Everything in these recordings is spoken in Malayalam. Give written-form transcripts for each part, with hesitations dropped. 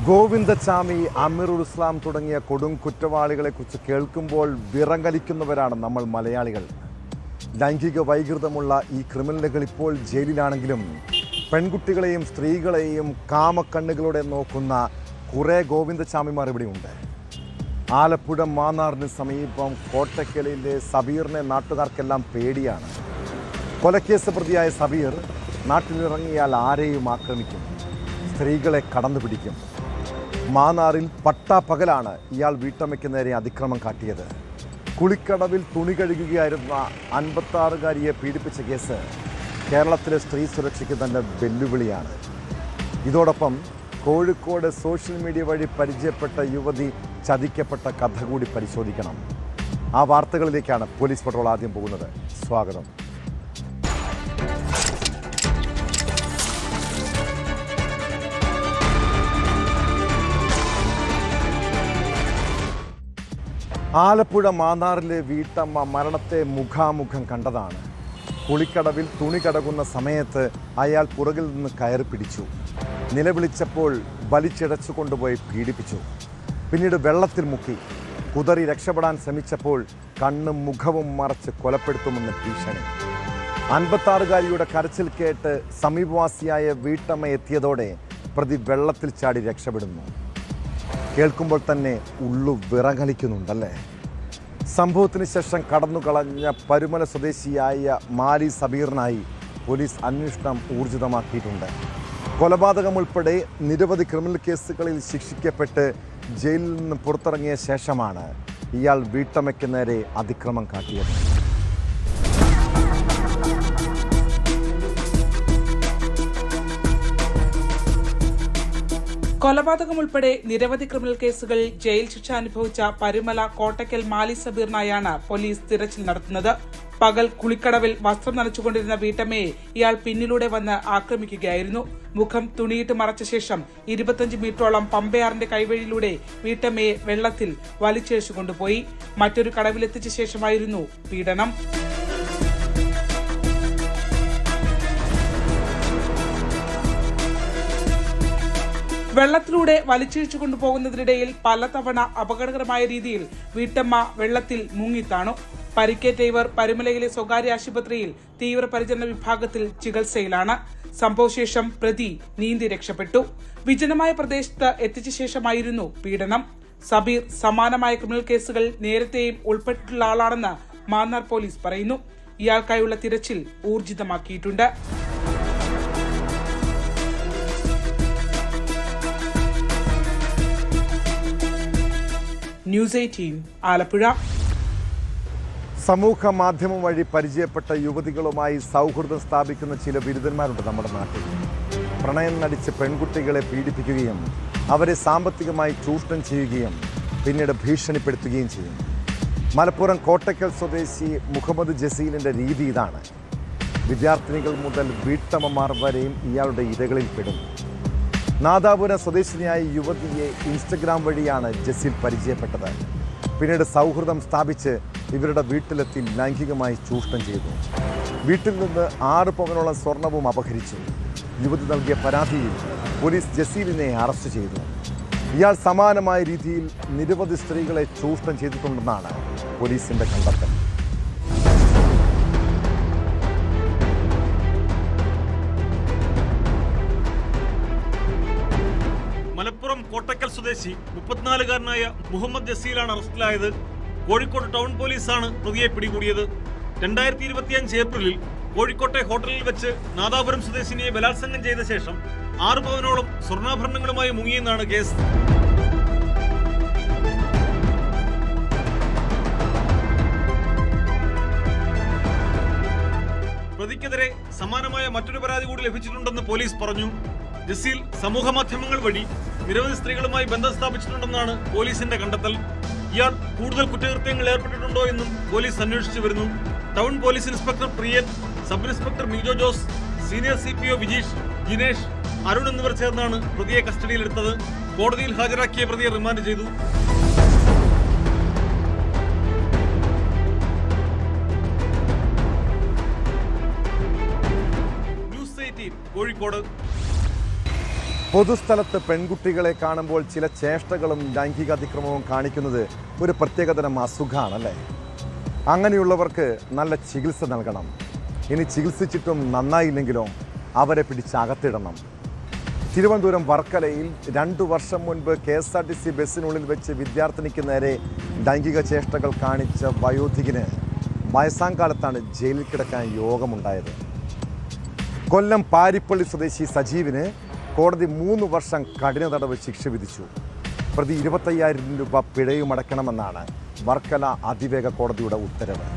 ഗോവിന്ദച്ചാമി, അമീറുൽ ഇസ്ലാം തുടങ്ങിയ കൊടും കുറ്റവാളികളെക്കുറിച്ച് കേൾക്കുമ്പോൾ വിറങ്ങലിക്കുന്നവരാണ് നമ്മൾ മലയാളികൾ. ലൈംഗിക വൈകൃതമുള്ള ഈ ക്രിമിനലുകൾ ഇപ്പോൾ ജയിലിലാണെങ്കിലും പെൺകുട്ടികളെയും സ്ത്രീകളെയും കാമക്കണ്ണുകളോടെ നോക്കുന്ന കുറേ ഗോവിന്ദച്ചാമിമാർ ഇവിടെയുണ്ട്. ആലപ്പുഴ മാന്നാറിന് സമീപം കോട്ടക്കലിലെ സബീറിനെ നാട്ടുകാർക്കെല്ലാം പേടിയാണ്. കൊലക്കേസ് പ്രതിയായ സബീർ നാട്ടിലിറങ്ങിയാൽ ആരെയും ആക്രമിക്കും, സ്ത്രീകളെ കടന്നു പിടിക്കും. മാന്നാറിൽ പട്ടാപ്പകലാണ് ഇയാൾ വീട്ടമ്മയ്ക്ക് നേരെ അതിക്രമം കാട്ടിയത്. കുളിക്കടവിൽ തുണി കഴുകുകയായിരുന്ന 56-കാരിയെ പീഡിപ്പിച്ച കേസ് കേരളത്തിലെ സ്ത്രീ സുരക്ഷയ്ക്ക് തന്നെ വെല്ലുവിളിയാണ്. ഇതോടൊപ്പം കോഴിക്കോട് സോഷ്യൽ മീഡിയ വഴി പരിചയപ്പെട്ട യുവതി ചതിക്കപ്പെട്ട കഥ കൂടി പരിശോധിക്കണം. ആ വാർത്തകളിലേക്കാണ് പോലീസ് പട്രോൾ ആദ്യം പോകുന്നത്. സ്വാഗതം. ആലപ്പുഴ മാന്നാറിലെ വീട്ടമ്മ മരണത്തെ മുഖാമുഖം കണ്ടതാണ്. കുളിക്കടവിൽ തുണി കടകുന്ന സമയത്ത് അയാൾ പുറകിൽ നിന്ന് കയറി പിടിച്ചു. നിലവിളിച്ചപ്പോൾ വലിച്ചിഴച്ചു കൊണ്ടുപോയി പീഡിപ്പിച്ചു. പിന്നീട് വെള്ളത്തിൽ മുക്കി കുതറി രക്ഷപ്പെടാൻ ശ്രമിച്ചപ്പോൾ കണ്ണും മുഖവും മറച്ച് കൊലപ്പെടുത്തുമെന്ന് ഭീഷണി. 56-കാരിയുടെ കരച്ചിൽ കേട്ട് സമീപവാസിയായ വീട്ടമ്മ എത്തിയതോടെ പ്രതി വെള്ളത്തിൽ ചാടി രക്ഷപ്പെടുന്നു. കേൾക്കുമ്പോൾ തന്നെ ഉള്ളു വിറങ്ങലിക്കുന്നുണ്ടല്ലേ. സംഭവത്തിന് ശേഷം കടന്നുകളഞ്ഞ പരുമല സ്വദേശിയായ മാലി സബീറിനായി പോലീസ് അന്വേഷണം ഊർജിതമാക്കിയിട്ടുണ്ട്. കൊലപാതകം ഉൾപ്പെടെ നിരവധി ക്രിമിനൽ കേസുകളിൽ ശിക്ഷിക്കപ്പെട്ട് ജയിലിൽ നിന്ന് പുറത്തിറങ്ങിയ ശേഷമാണ് ഇയാൾ വീട്ടമ്മയ്ക്ക് നേരെ അതിക്രമം കാട്ടിയത്. കൊലപാതകം ഉൾപ്പെടെ നിരവധി ക്രിമിനൽ കേസുകളിൽ ജയിൽ ശിക്ഷ അനുഭവിച്ച പരുമല കോട്ടക്കൽ മാലി സബീറിനായാണ് പോലീസ് തിരച്ചിൽ നടത്തുന്നത്. പകൽ കുളിക്കടവിൽ വസ്ത്രം നനച്ചുകൊണ്ടിരുന്ന വീട്ടമ്മയെ ഇയാൾ പിന്നിലൂടെ വന്ന് ആക്രമിക്കുകയായിരുന്നു. മുഖം തുണിയിട്ട് മറച്ച ശേഷം 25 മീറ്ററോളം പമ്പയാറിന്റെ കൈവഴിയിലൂടെ വീട്ടമ്മയെ വെള്ളത്തിൽ വലിച്ചിഴച്ചു കൊണ്ടുപോയി. മറ്റൊരു കടവിലെത്തിച്ച ശേഷമായിരുന്നു പീഡനം. വെള്ളത്തിലൂടെ വലിച്ചിഴിച്ചു കൊണ്ടുപോകുന്നതിനിടയിൽ പലതവണ അപകടകരമായ രീതിയിൽ വീട്ടമ്മ വെള്ളത്തിൽ മുങ്ങിത്താണു. പരിക്കേറ്റ ഇവർ പരുമലയിലെ സ്വകാര്യ ആശുപത്രിയിൽ തീവ്രപരിചരണ വിഭാഗത്തിൽ ചികിത്സയിലാണ്. സംഭവശേഷം പ്രതി നീന്തി രക്ഷപ്പെട്ടു. വിജനമായ പ്രദേശത്ത് എത്തിച്ച ശേഷമായിരുന്നു പീഡനം. സബീർ സമാനമായ ക്രിമിനൽ കേസുകൾ നേരത്തെയും ഉൾപ്പെട്ടിട്ടുള്ള ആളാണെന്ന് മാന്നാർ പോലീസ് പറയുന്നു. ഇയാൾക്കായുള്ള തിരച്ചിൽ ഊർജിതമാക്കിയിട്ടുണ്ട്. ന്യൂസ് 18 ആലപ്പുഴ. സമൂഹ മാധ്യമം വഴി പരിചയപ്പെട്ട യുവതികളുമായി സൗഹൃദം സ്ഥാപിക്കുന്ന ചില ബിരുദന്മാരുണ്ട് നമ്മുടെ നാട്ടിൽ. പ്രണയം നടിച്ച് പെൺകുട്ടികളെ പീഡിപ്പിക്കുകയും അവരെ സാമ്പത്തികമായി ചൂഷണം ചെയ്യുകയും പിന്നീട് ഭീഷണിപ്പെടുത്തുകയും ചെയ്യും. മലപ്പുറം കോട്ടക്കൽ സ്വദേശി മുഹമ്മദ് ജസീലിൻ്റെ രീതി ഇതാണ്. വിദ്യാർത്ഥിനികൾ മുതൽ വീട്ടമ്മമാർ വരെയും ഇയാളുടെ ഇരകളിൽ പെടും. നാദാപുരം സ്വദേശിനിയായ യുവതിയെ ഇൻസ്റ്റഗ്രാം വഴിയാണ് ജസീൽ പരിചയപ്പെട്ടത്. പിന്നീട് സൗഹൃദം സ്ഥാപിച്ച് ഇവരുടെ വീട്ടിലെത്തി ലൈംഗികമായി ചൂഷണം ചെയ്തു. വീട്ടിൽ നിന്ന് 6 പവനോളം സ്വർണവും അപഹരിച്ചു. യുവതി നൽകിയ പരാതിയിൽ പോലീസ് ജസീലിനെ അറസ്റ്റ് ചെയ്തു. ഇയാൾ സമാനമായ രീതിയിൽ നിരവധി സ്ത്രീകളെ ചൂഷണം ചെയ്തിട്ടുണ്ടെന്നാണ് പോലീസിന്റെ കണ്ടെത്തൽ. മലപ്പുറം കോട്ടക്കൽ സ്വദേശി 34-കാരനായ മുഹമ്മദ് ജസീലാണ് അറസ്റ്റിലായത്. കോഴിക്കോട് ടൗൺ പോലീസാണ് പ്രതിയെ പിടികൂടിയത്. 2025 ഏപ്രിലിൽ കോഴിക്കോട്ടെ ഹോട്ടലിൽ വെച്ച് നാദാപുരം സ്വദേശിനിയെ ബലാത്സംഗം ചെയ്ത ശേഷം 6 പവനോളം സ്വർണ്ണാഭരണങ്ങളുമായി മുങ്ങിയെന്നാണ് കേസ്. പ്രതിക്കെതിരെ സമാനമായ മറ്റൊരു പരാതി കൂടി ലഭിച്ചിട്ടുണ്ടെന്ന് പോലീസ് പറഞ്ഞു. ജസീൽ സമൂഹ മാധ്യമങ്ങൾ വഴി നിരവധി സ്ത്രീകളുമായി ബന്ധം സ്ഥാപിച്ചിട്ടുണ്ടെന്നാണ് പോലീസിന്റെ കണ്ടെത്തൽ. ഇയാൾ കൂടുതൽ കുറ്റകൃത്യങ്ങളിൽ ഏർപ്പെട്ടിട്ടുണ്ടോ എന്നും പോലീസ് അന്വേഷിച്ചു വരുന്നു. Town police inspector Priyan, sub inspector Mijo Jose, senior CPO Vijeesh, Jinesh, Arun എന്നിവർ ചേർന്നാണ് പ്രതിയെ കസ്റ്റഡിയിലെടുത്തത്. കോടതിയിൽ ഹാജരാക്കിയ പ്രതിയെ റിമാൻഡ് ചെയ്തു. ന്യൂസ് 18 കോഴിക്കോട്. പൊതുസ്ഥലത്ത് പെൺകുട്ടികളെ കാണുമ്പോൾ ചില ചേഷ്ടകളും ലൈംഗിക അതിക്രമവും കാണിക്കുന്നത് ഒരു പ്രത്യേകതരം അസുഖമാണല്ലേ? അങ്ങനെയുള്ളവർക്ക് നല്ല ചികിത്സ നൽകണം. ഇനി ചികിത്സിച്ചിട്ടും നന്നായില്ലെങ്കിലോ അവരെ പിടിച്ചകത്തിടണം. തിരുവനന്തപുരം വർക്കലയിൽ 2 വർഷം മുൻപ് KSRTC ബസ്സിനുള്ളിൽ വെച്ച് വിദ്യാർത്ഥിനിക്ക് നേരെ ലൈംഗിക ചേഷ്ടകൾ കാണിച്ച വയോധികന് വയസ്സാങ്കാലത്താണ് ജയിലിൽ കിടക്കാൻ യോഗമുണ്ടായത്. കൊല്ലം പാരിപ്പള്ളി സ്വദേശി സജീവിന് കോടതി 3 വർഷം കഠിന തടവ് ശിക്ഷ വിധിച്ചു. പ്രതി 25,000 രൂപ പിഴയും അടയ്ക്കണമെന്നാണ് വർക്കല അതിവേഗ കോടതിയുടെ ഉത്തരവ്.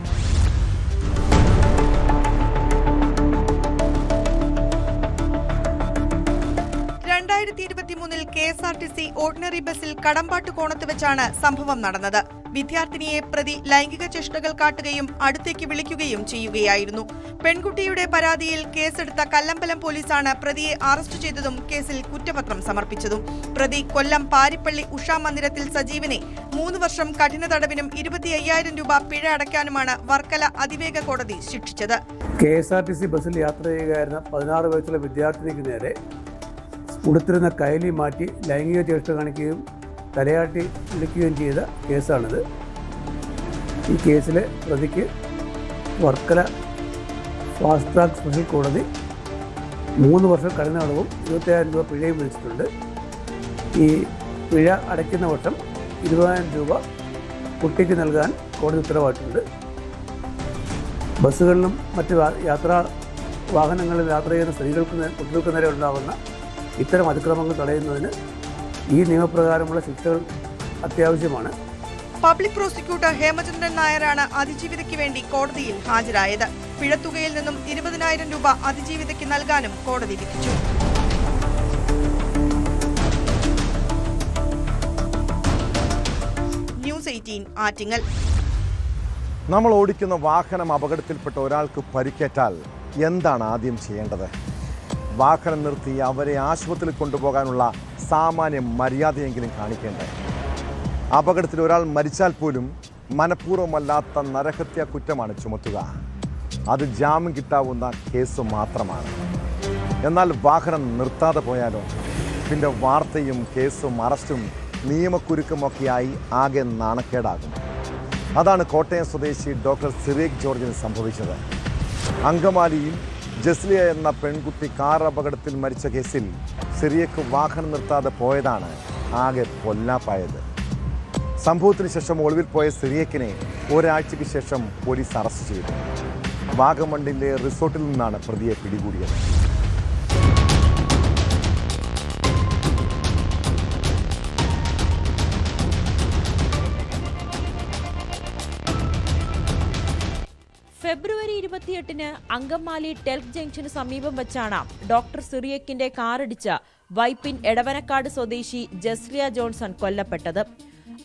KSRTC ഓർഡിനറി ബസ്സിൽ കടമ്പാട്ട് കോണത്ത് വെച്ചാണ് സംഭവം നടന്നത്. വിദ്യാർത്ഥിനിയെ പ്രതി ലൈംഗിക ചേഷ്ടകൾ കാട്ടുകയും അടുത്തേക്ക് വിളിക്കുകയും ചെയ്യുകയായിരുന്നു. പെൺകുട്ടിയുടെ പരാതിയിൽ കേസെടുത്ത കല്ലമ്പലം പോലീസാണ് പ്രതിയെ അറസ്റ്റ് ചെയ്തതും കേസിൽ കുറ്റപത്രം സമർപ്പിച്ചതും. പ്രതി കൊല്ലം പാരിപ്പള്ളി ഉഷാ മന്ദിരത്തിൽ സജീവിനെ 3 വർഷം കഠിന തടവിനും 25,000 രൂപ പിഴ അടയ്ക്കാനുമാണ് വർക്കല അതിവേഗ കോടതി ശിക്ഷിച്ചത്. KSRTC ബസ്സിൽ യാത്ര ചെയ്യുകയായിരുന്ന 16 വയസ്സുള്ള വിദ്യാർത്ഥിനിക്ക് നേരെ ഉടുത്തിരുന്ന കൈലി മാറ്റി ലൈംഗിക ചേഷ്ട കാണിക്കുകയും തലയാട്ടി വിളിക്കുകയും ചെയ്ത കേസാണിത്. ഈ കേസിലെ പ്രതിക്ക് വർക്കല ഫാസ്റ്റ് ട്രാക്ക് സ്പെഷ്യൽ കോടതി 3 വർഷം കഠിന തടവും 25,000 രൂപ പിഴയും വിധിച്ചിട്ടുണ്ട്. ഈ പിഴ അടയ്ക്കുന്ന പക്ഷം 20,000 രൂപ കുട്ടിക്ക് നൽകാൻ കോടതി ഉത്തരവായിട്ടുണ്ട്. ബസ്സുകളിലും മറ്റ് യാത്രാ വാഹനങ്ങളിൽ യാത്ര ചെയ്യുന്ന കുട്ടികൾക്ക് നേരെ ഉണ്ടാകുന്ന ഇത്തരം അതിക്രമങ്ങൾ തടയുന്നതിന് ഈ നിയമപ്രകാരമുള്ള ശിക്ഷകൾ അത്യാവശ്യമാണ്. പബ്ലിക് പ്രോസിക്യൂട്ടർ ഹേമചന്ദ്രൻ നായരാണ് അതിജീവിതയ്ക്ക് വേണ്ടി കോടതിയിൽ ഹാജരായത്. പിഴത്തുകയിൽ നിന്നും 20,000 രൂപ അതിജീവിതയ്ക്ക് നൽകാനും കോടതി വിധിച്ചു. ന്യൂസ് 18 ആറ്റിങ്ങൽ. നമ്മൾ ഓടിക്കുന്ന വാഹനം അപകടത്തിൽപ്പെട്ട ഒരാൾക്ക് പരിക്കേറ്റാൽ എന്താണ് ആദ്യം ചെയ്യേണ്ടത്? വാഹനം നിർത്തി അവരെ ആശുപത്രിയിൽ കൊണ്ടുപോകാനുള്ള സാമാന്യ മര്യാദയെങ്കിലും കാണിക്കേണ്ടേ? അപകടത്തിൽ ഒരാൾ മരിച്ചാൽ പോലും മനഃപൂർവ്വമല്ലാത്ത നരഹത്യാ കുറ്റമാണ് ചുമത്തുക. അത് ജാമ്യം കിട്ടാവുന്ന കേസ് മാത്രമാണ്. എന്നാൽ വാഹനം നിർത്താതെ പോയാലോ? പിന്നെ വാർത്തയും കേസും അറസ്റ്റും നിയമക്കുരുക്കുമൊക്കെയായി ആകെ നാണക്കേടാകും. അതാണ് കോട്ടയം സ്വദേശി ഡോക്ടർ സിറിയക് ജോർജിന് സംഭവിച്ചത്. അങ്കമാലിയിൽ ജസ്ലിയ എന്ന പെൺകുട്ടി കാർ അപകടത്തിൽ മരിച്ച കേസിൽ സിറിയക്ക് വാഹനം നിർത്താതെ പോയതാണ് ആകെ പൊല്ലാപ്പായത്. സംഭവത്തിന് ശേഷം ഒളിവിൽ പോയ സിറിയക്കിനെ ഒരാഴ്ചയ്ക്ക് ശേഷം പോലീസ് അറസ്റ്റ് ചെയ്തു. വാഗമണ്ണിലെ റിസോർട്ടിൽ നിന്നാണ് പ്രതിയെ പിടികൂടിയത്. ഫെബ്രുവരി 28-ന് അങ്കമാലി ടെൽക്ക് ജംഗ്ഷന് സമീപം വച്ചാണ് ഡോക്ടർ സിറിയക്കിന്റെ കാറിടിച്ച് വൈപ്പിൻ എടവനക്കാട് സ്വദേശി ജസ്ലിയ ജോൺസൺ കൊല്ലപ്പെട്ടത്.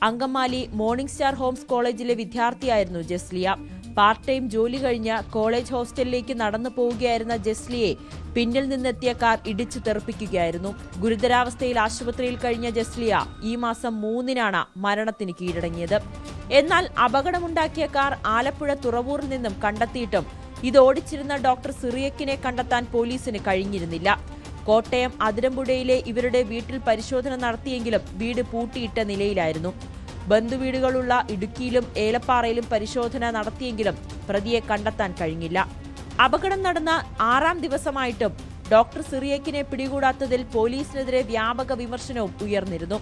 അങ്കമാലി മോർണിംഗ് സ്റ്റാർ ഹോംസ് കോളേജിലെ വിദ്യാർത്ഥിയായിരുന്നു ജസ്ലിയ. പാർട്ട് ടൈം ജോലി കഴിഞ്ഞ് കോളേജ് ഹോസ്റ്റലിലേക്ക് നടന്നു പോവുകയായിരുന്ന ജസ്ലിയെ പിന്നിൽ നിന്നെത്തിയ കാർ ഇടിച്ചു തെറിപ്പിക്കുകയായിരുന്നു. ഗുരുതരാവസ്ഥയിൽ ആശുപത്രിയിൽ കഴിഞ്ഞ ജസ്ലിയ ഈ മാസം 3-നാണ് മരണത്തിന് കീഴടങ്ങിയത്. എന്നാൽ അപകടമുണ്ടാക്കിയ കാർ ആലപ്പുഴ തുറവൂരിൽ നിന്നും കണ്ടെത്തിയിട്ടും ഇത് ഓടിച്ചിരുന്ന ഡോക്ടർ സിറിയക്കിനെ കണ്ടെത്താൻ പോലീസിന് കഴിഞ്ഞിരുന്നില്ല. കോട്ടയം അതിരമ്പുഴയിലെ ഇവരുടെ വീട്ടിൽ പരിശോധന നടത്തിയെങ്കിലും വീട് പൂട്ടിയിട്ട നിലയിലായിരുന്നു. ബന്ധുവീടുകളുള്ള ഇടുക്കിയിലും ഏലപ്പാറയിലും പരിശോധന നടത്തിയെങ്കിലും പ്രതിയെ കണ്ടെത്താൻ കഴിഞ്ഞില്ല. അപകടം നടന്ന 6-ാം ദിവസമായിട്ടും ഡോക്ടർ സിറിയക്കിനെ പിടികൂടാത്തതിൽ പോലീസിനെതിരെ വ്യാപക വിമർശനവും ഉയർന്നിരുന്നു.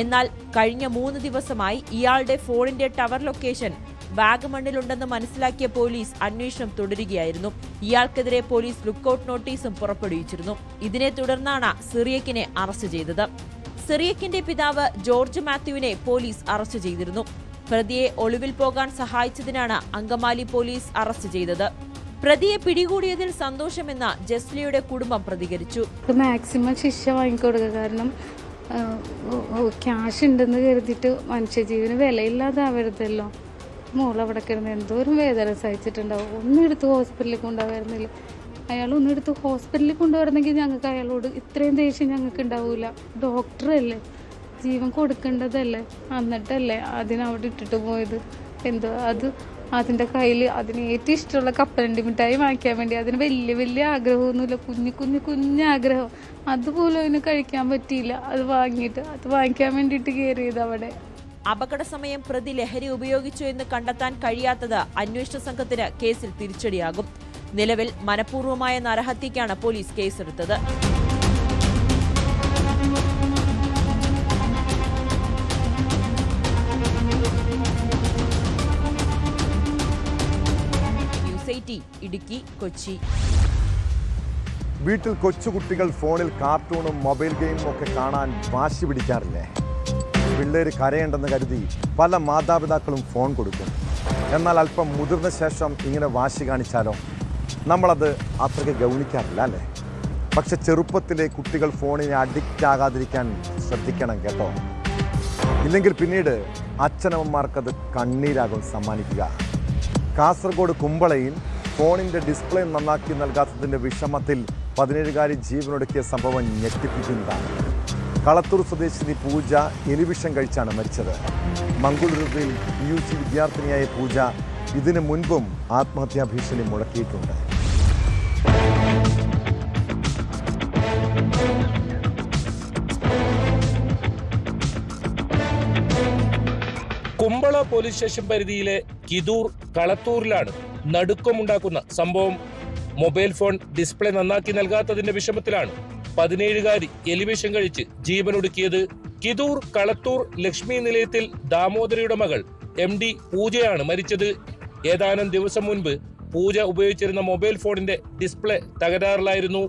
എന്നാൽ കഴിഞ്ഞ 3 ദിവസമായി ഇയാളുടെ ഫോണിന്റെ ടവർ ലൊക്കേഷൻ വാഗമണ്ണിലുണ്ടെന്ന് മനസ്സിലാക്കിയ പോലീസ് അന്വേഷണം തുടരുകയായിരുന്നു. ഇയാൾക്കെതിരെ പോലീസ് ലുക്കൌട്ട് നോട്ടീസും പുറപ്പെടുവിച്ചിരുന്നു. ഇതിനെ തുടർന്നാണ് സിറിയക്കിനെ അറസ്റ്റ് ചെയ്തത്. സിറിയക്കിന്റെ പിതാവ് ജോർജ് മാത്യുവിനെ പോലീസ് അറസ്റ്റ് ചെയ്തിരുന്നു. പ്രതിയെ ഒളിവിൽ പോകാൻ സഹായിച്ചതിനാണ് അങ്കമാലി പോലീസ് അറസ്റ്റ് ചെയ്തത്. പ്രതിയെ പിടികൂടിയതിൽ സന്തോഷമെന്ന ജസ്ലിയുടെ കുടുംബം പ്രതികരിച്ചു. മാക്സിമം ശിക്ഷ വാങ്ങിക്കൊടുക്കുക. കാരണം ക്യാഷ് ഉണ്ടെന്ന് കരുതിയിട്ട് മനുഷ്യജീവന് വിലയില്ലാതാവരുതല്ലോ. മോളവിടെ കിടന്ന് എന്തോരം വേദന സഹിച്ചിട്ടുണ്ടാവും. ഒന്നും എടുത്ത് ഹോസ്പിറ്റലിൽ കൊണ്ടുപോകാറുന്നില്ല. അയാൾ ഒന്നും എടുത്ത് ഹോസ്പിറ്റലിൽ കൊണ്ടുവരുന്നെങ്കിൽ ഞങ്ങൾക്ക് അയാളോട് ഇത്രയും ദേഷ്യം ഞങ്ങൾക്ക് ഉണ്ടാവില്ല. ഡോക്ടറല്ലേ, ജീവൻ കൊടുക്കേണ്ടതല്ലേ, എന്നിട്ടല്ലേ അതിനവിടെ ഇട്ടിട്ട് പോയത്. എന്തോ അത് അതിൻ്റെ കയ്യിൽ അതിന് ഏറ്റവും ഇഷ്ടമുള്ള കപ്പലണ്ടി മിഠായി വാങ്ങിക്കാൻ വേണ്ടി, അതിന് വലിയ വലിയ ആഗ്രഹമൊന്നുമില്ല, കുഞ്ഞു ആഗ്രഹം, അതുപോലും അതിന് കഴിക്കാൻ പറ്റിയില്ല. അത് വാങ്ങിക്കാൻ വേണ്ടിയിട്ട് കയറിയത് അവിടെ. അപകട സമയം പ്രതി ലഹരി ഉപയോഗിച്ചു എന്ന് കണ്ടെത്താൻ കഴിയാത്തത് അന്വേഷണ സംഘത്തിന് കേസിൽ തിരിച്ചടിയാകും. നിലവിൽ മനഃപൂർവ്വമായ നരഹത്യക്കാണ് പോലീസ് കേസെടുത്തത്. ന്യൂസ് 18 ഇടുക്കി, കൊച്ചി. വീട്ടിൽ കൊച്ചുകുട്ടികൾ ഫോണിൽ കാർട്ടൂണും മൊബൈൽ ഗെയിമും ഒക്കെ കാണാൻ വാശി പിടിക്കാറില്ലേ? പിള്ളേര് കരയുണ്ടെന്ന് കരുതി പല മാതാപിതാക്കളും ഫോൺ കൊടുക്കും. എന്നാൽ അല്പം മുതിർന്ന ശേഷം ഇങ്ങനെ വാശി കാണിച്ചാലോ? നമ്മളത് അത്രയ്ക്ക് ഗൗനിക്കാറില്ല അല്ലേ? പക്ഷെ ചെറുപ്പത്തിലെ കുട്ടികൾ ഫോണിന് അഡിക്റ്റ് ആകാതിരിക്കാൻ ശ്രദ്ധിക്കണം കേട്ടോ. ഇല്ലെങ്കിൽ പിന്നീട് അച്ഛനമ്മമാർക്കത് കണ്ണീരാകും സമ്മാനിക്കുക. കാസർഗോഡ് കുമ്പളയിൽ ഫോണിൻ്റെ ഡിസ്പ്ലേ നന്നാക്കി നൽകാത്തതിൻ്റെ വിഷമത്തിൽ 17-കാരി ജീവനൊടുക്കിയ സംഭവം ഞെട്ടിപ്പിക്കുന്നതാണ്. കളത്തൂർ സ്വദേശിനി പൂജ എലിവിഷം കഴിച്ചാണ് മരിച്ചത്. മംഗളൂരുവിൽ PUC വിദ്യാർത്ഥിനിയായ പൂജ ഇതിനു മുൻപും ആത്മഹത്യാ ഭീഷണി മുഴക്കിയിട്ടുണ്ട്. കുമ്പള പോലീസ് സ്റ്റേഷൻ പരിധിയിലെ കിതൂർ കളത്തൂരിലാണ് നടുക്കമുണ്ടാക്കുന്ന സംഭവം. മൊബൈൽ ഫോൺ ഡിസ്പ്ലേ നന്നാക്കി നൽകാത്തതിന്റെ വിഷമത്തിലാണ് 17-കാരി എലിവിഷം കഴിച്ച് ജീവനൊടുക്കിയത്. കിതൂർ കളത്തൂർ ലക്ഷ്മി നിലയത്തിൽ ദാമോദരയുടെ മകൾ MD പൂജയാണ് മരിച്ചത്. ഏതാനും ദിവസം മുൻപ് പൂജ ഉപയോഗിച്ചിരുന്ന മൊബൈൽ ഫോണിന്റെ ഡിസ്പ്ലേ തകരാറിലായിരുന്നു.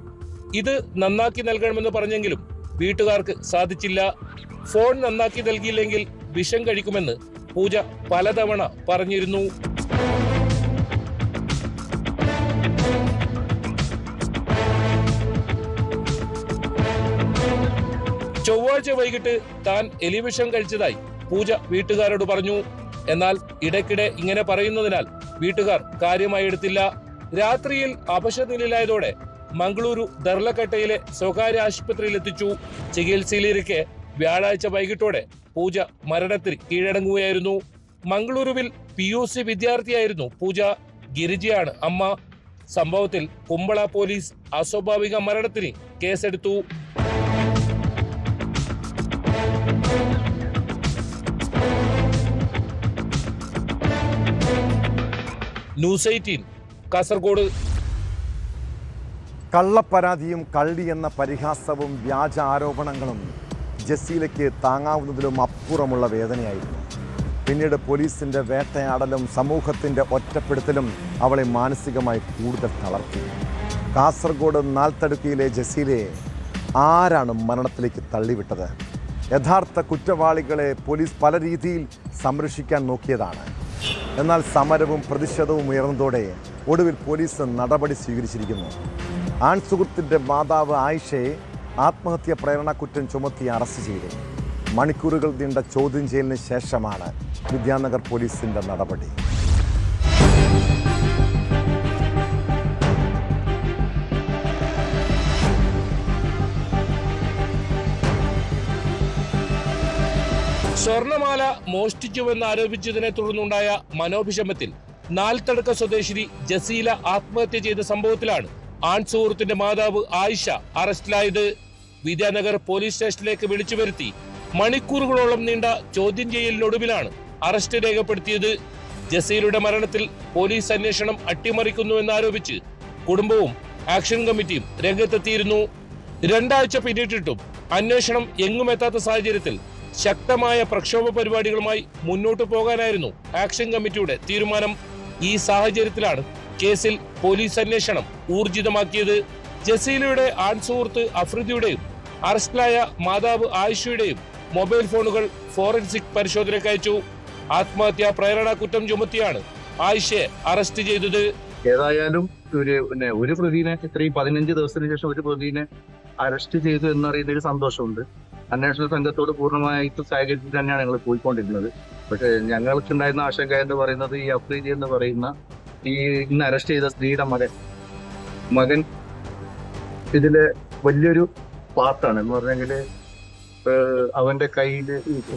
ഇത് നന്നാക്കി നൽകണമെന്ന് പറഞ്ഞെങ്കിലും വീട്ടുകാർക്ക് സാധിച്ചില്ല. ഫോൺ നന്നാക്കി നൽകിയില്ലെങ്കിൽ വിഷം കഴിക്കുമെന്ന് പൂജ പലതവണ പറഞ്ഞിരുന്നു. ചൊവ്വാഴ്ച വൈകിട്ട് താൻ എലിവിഷം കഴിച്ചതായി പൂജ വീട്ടുകാരോട് പറഞ്ഞു. എന്നാൽ ഇടയ്ക്കിടെ ഇങ്ങനെ പറയുന്നതിനാൽ വീട്ടുകാർ കാര്യമായി എടുത്തില്ല. രാത്രിയിൽ അവശനിലയിലായതോടെ മംഗളൂരു ദർലക്കട്ടയിലെ സ്വകാര്യ ആശുപത്രിയിൽ എത്തിച്ചു. ചികിത്സയിലിരിക്കെ വ്യാഴാഴ്ച വൈകിട്ടോടെ പൂജ മരണത്തിൽ കീഴടങ്ങുകയായിരുന്നു. മംഗളൂരുവിൽ PUC വിദ്യാർത്ഥിയായിരുന്നു പൂജ. ഗിരിജയാണ് അമ്മ. സംഭവത്തിൽ കുമ്പള പോലീസ് അസ്വാഭാവിക മരണത്തിന് കേസെടുത്തു. ന്യൂസ് 18 കാസർഗോഡ്. കള്ളപ്പരാതിയും കള്ളി എന്ന പരിഹാസവും വ്യാജ ആരോപണങ്ങളും ജസീലയ്ക്ക് താങ്ങാവുന്നതിലും അപ്പുറമുള്ള വേദനയായിരുന്നു. പിന്നീട് പോലീസിൻ്റെ വേട്ടയാടലും സമൂഹത്തിൻ്റെ ഒറ്റപ്പെടുത്തലും അവളെ മാനസികമായി കൂടുതൽ തളർത്തി. കാസർഗോഡ് നാൽത്തടുക്കിയിലെ ജസീലയെ ആരാണ് മരണത്തിലേക്ക് തള്ളിവിട്ടത്? യഥാർത്ഥ കുറ്റവാളികളെ പോലീസ് പല രീതിയിൽ സംരക്ഷിക്കാൻ നോക്കിയതാണ്. എന്നാൽ സമരവും പ്രതിഷേധവും ഉയർന്നതോടെ ഒടുവിൽ പോലീസ് നടപടി സ്വീകരിച്ചിരിക്കുന്നു. ആൺസുഹൃത്തിൻ്റെ മാതാവ് ആയിഷയെ ആത്മഹത്യാ പ്രേരണക്കുറ്റം ചുമത്തി അറസ്റ്റ് ചെയ്തു. മണിക്കൂറുകൾ നീണ്ട ചോദ്യം ചെയ്യലിന് ശേഷമാണ് വിദ്യാനഗർ പോലീസിൻ്റെ നടപടി. സ്വർണമാല മോഷ്ടിച്ചുവെന്ന് ആരോപിച്ചതിനെ തുടർന്നുണ്ടായ മനോഭിഷമത്തിൽ നാൽത്തടുക്ക സ്വദേശിനി ജസീല ആത്മഹത്യ ചെയ്ത സംഭവത്തിലാണ് ആൺസുഹൃത്തിന്റെ മാതാവ് ആയിഷ അറസ്റ്റിലായത്. വിദ്യാനഗർ പോലീസ് സ്റ്റേഷനിലേക്ക് വിളിച്ചു വരുത്തി മണിക്കൂറുകളോളം നീണ്ട ചോദ്യം ചെയ്യലിനൊടുവിലാണ് അറസ്റ്റ് രേഖപ്പെടുത്തിയത്. ജസീലയുടെ മരണത്തിൽ പോലീസ് അന്വേഷണം അട്ടിമറിക്കുന്നുവെന്നാരോപിച്ച് കുടുംബവും ആക്ഷൻ കമ്മിറ്റിയും രംഗത്തെത്തിയിരുന്നു. 2 ആഴ്ച പിന്നിട്ടിട്ടും അന്വേഷണം എങ്ങുമെത്താത്ത സാഹചര്യത്തിൽ ശക്തമായ പ്രക്ഷോഭ പരിപാടികളുമായി മുന്നോട്ടു പോകാനായിരുന്നു ആക്ഷൻ കമ്മിറ്റിയുടെ തീരുമാനം. ഈ സാഹചര്യത്തിലാണ് കേസിൽ പോലീസ് അന്വേഷണം ഊർജിതമാക്കിയത്. ജസീലയുടെ ആൺസുഹൃത്ത് അഫ്രിദിയുടെയും അറസ്റ്റിലായ മാതാവ് ആയിഷയുടെയും മൊബൈൽ ഫോണുകൾ ഫോറൻസിക് പരിശോധനയ്ക്ക് അയച്ചു. ആത്മഹത്യാ പ്രേരണ കുറ്റം ചുമത്തിയാണ് ആയിഷയെ അറസ്റ്റ് ചെയ്തത്. ഏതായാലും ഒരു പ്രതിനെ ഇത്രയും 15 ദിവസത്തിന് ശേഷം ഒരു പ്രതിനെ അറസ്റ്റ് ചെയ്തു എന്നറിയുന്നതിൽ സന്തോഷമുണ്ട്. അന്വേഷണ സംഘത്തോട് പൂർണ്ണമായിട്ട് സഹകരിച്ച് തന്നെയാണ് ഞങ്ങൾ പോയിക്കൊണ്ടിരുന്നത്. പക്ഷെ ഞങ്ങൾക്കുണ്ടായിരുന്ന ആശങ്ക എന്ന് പറയുന്നത് ഈ അഫ്രീദി എന്ന് പറയുന്ന ഈ ഇന്ന് അറസ്റ്റ് ചെയ്ത സ്ത്രീയുടെ മകൻ ഇതില് വലിയൊരു പാർട്ടാണ്. എന്ന് പറഞ്ഞെങ്കിൽ അവന്റെ കയ്യിൽ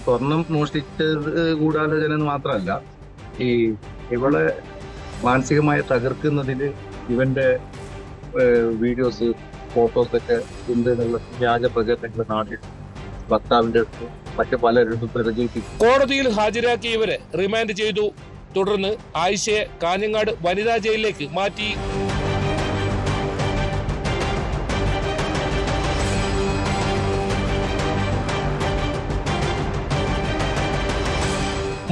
സ്വർണം മോഷ്ടിച്ചത് ഗൂഢാലോചന മാത്രമല്ല, ഈ ഇവളെ മാനസികമായി തകർക്കുന്നതിൽ ഇവന്റെ വീഡിയോസ് ഫോട്ടോസൊക്കെ ഉണ്ട് എന്നുള്ള വ്യാജ പ്രചരണങ്ങൾ നാട്ടിൽ ഭർത്താവിന്റെ അടുത്ത് മറ്റു പലരും പ്രചരിപ്പിക്കും. കോടതിയിൽ ഹാജരാക്കിയവരെ റിമാൻഡ് ചെയ്തു. തുടർന്ന് ആയിഷയെ കാഞ്ഞങ്ങാട് വനിതാ ജയിലിലേക്ക് മാറ്റി.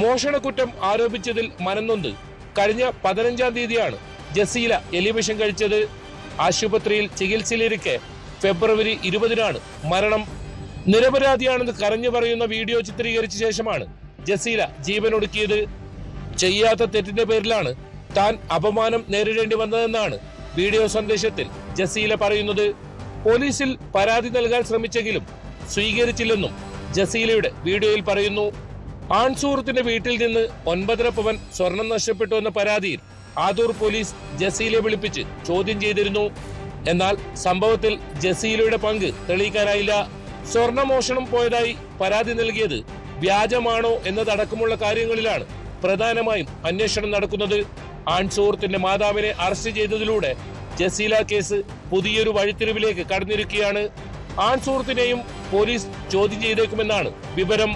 മോഷണക്കുറ്റം ആരോപിച്ചതിൽ മനംനൊന്ത് കഴിഞ്ഞ 15-ാം തീയതിയാണ് ജസീല എലിവിഷം കഴിച്ചത്. ആശുപത്രിയിൽ ചികിത്സയിലിരിക്കെ ഫെബ്രുവരി 20-നാണ് മരണം. നിരപരാധിയാണെന്ന് കരഞ്ഞു പറയുന്ന വീഡിയോ ചിത്രീകരിച്ച ശേഷമാണ് ജസീല ജീവനൊടുക്കിയത്. ചെയ്യാത്ത തെറ്റിന്റെ പേരിലാണ് താൻ അപമാനം നേരിടേണ്ടി വന്നതെന്നാണ് വീഡിയോ സന്ദേശത്തിൽ ജസീല പറയുന്നത്. പോലീസിൽ പരാതി നൽകാൻ ശ്രമിച്ചെങ്കിലും സ്വീകരിച്ചില്ലെന്നും ജസീലയുടെ വീഡിയോയിൽ പറയുന്നു. ആൺസുഹൃത്തിന്റെ വീട്ടിൽ നിന്ന് 9.5 പവൻ സ്വർണം നഷ്ടപ്പെട്ടു എന്ന പരാതിയിൽ ആദൂർ പോലീസ് ജസീലയെ വിളിപ്പിച്ച് ചോദ്യം ചെയ്തിരുന്നു. എന്നാൽ സംഭവത്തിൽ ജസീലയുടെ പങ്ക് തെളിയിക്കാനായില്ല. സ്വർണമോഷണം പോയതായി പരാതി നൽകിയത് വ്യാജമാണോ എന്നതടക്കമുള്ള കാര്യങ്ങളിലാണ് പ്രധാനമായും അന്വേഷണം നടക്കുന്നത്. ആൺസുഹൃത്തിന്റെ മാതാവിനെ അറസ്റ്റ് ചെയ്തതിലൂടെ ജസീല കേസ് പുതിയൊരു വഴിത്തിരിവിലേക്ക് കടന്നിരിക്കുകയാണ്. ആൺസുഹൃത്തിനെയും പോലീസ് ചോദ്യം ചെയ്തേക്കുമെന്നാണ് വിവരം.